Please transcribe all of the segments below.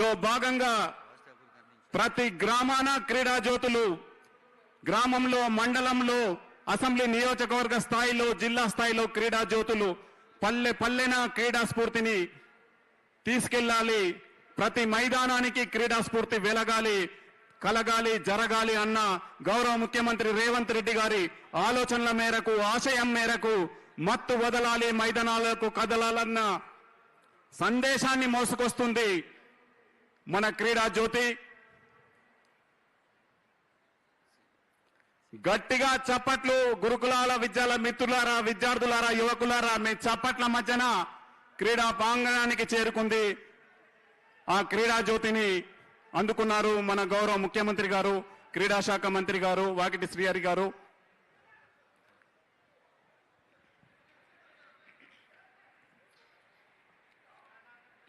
లో భాగంగా ప్రతి గ్రామాన క్రీడా జ్యోతులు గ్రామంలో మండలంలో అసెంబ్లీ నియోజకవర్గ స్థాయిలో జిల్లా స్థాయిలో క్రీడా జ్యోతులు పల్లె పల్లెన క్రీడా స్ఫూర్తిని తీసుకెళ్లాలి. ప్రతి మైదానానికి క్రీడా స్ఫూర్తి వెలగాలి, కలగాలి, జరగాలి అన్న గౌరవ ముఖ్యమంత్రి రేవంత్ రెడ్డి గారి ఆలోచనల మేరకు ఆశయం మేరకు మత్తు వదలాలి, మైదానాలకు కదలాలన్న సందేశాన్ని మోసుకొస్తుంది మన క్రీడా జ్యోతి. గట్టిగా చప్పట్లు గురుకులాల విద్యాల మిత్రులారా, విద్యార్థులారా, యువకులారా, మీ చప్పట్ల మధ్యన క్రీడా ప్రాంగణానికి చేరుకుంది. ఆ క్రీడా జ్యోతిని అందుకున్నారు మన గౌరవ ముఖ్యమంత్రి గారు, క్రీడా శాఖ మంత్రి గారు వాకిటి శ్రీహరి గారు.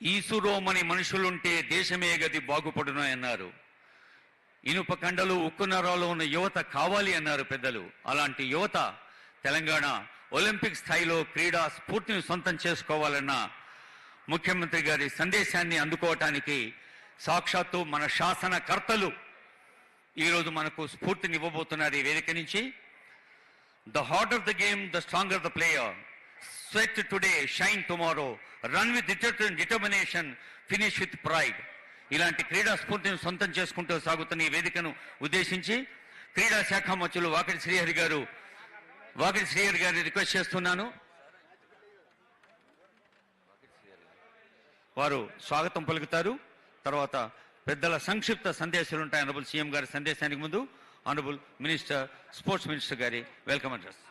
ఈసురోమని మనుషులుంటే దేశమే గతి బాగుపడును అన్నారు. ఇనుప కండలు ఉక్కు నరాలు ఉన్న యువత కావాలి అన్నారు పెద్దలు. అలాంటి యువత తెలంగాణ ఒలింపిక్ స్థాయిలో క్రీడా స్ఫూర్తిని సొంతం చేసుకోవాలన్న ముఖ్యమంత్రి గారి సందేశాన్ని అందుకోవటానికి సాక్షాత్తు మన శాసనకర్తలు ఈరోజు మనకు స్ఫూర్తినివ్వబోతున్నారు. ఈ వేదిక నుంచి the harder the game the stronger the player, sweat today shine tomorrow, run with determination, finish with pride. ఇలాంటి క్రీడా స్ఫూర్తిని సొంతం చేసుకుంటూ సాగుతున్న ఈ వేదికను ఉద్దేశించి క్రీడా శాఖ మంత్రులు వాకిటి శ్రీహరి గారిని రిక్వెస్ట్ చేస్తున్నాను. వారు స్వాగతం పలుకుతారు. తర్వాత పెద్దల సంక్షిప్త సందేశాలు ఉంటాయి. ఆనరబుల్ సీఎం గారి సందేశానికి ముందు ఆనరబుల్ మినిస్టర్, స్పోర్ట్స్ మినిస్టర్ గారి వెల్కమ్ అడ్రస్.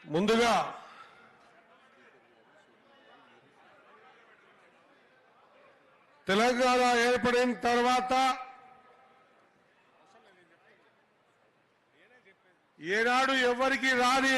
ముందుగా తెలంగాణ ఏర్పడిన తర్వాత ఏనాడు ఎవరికి రాని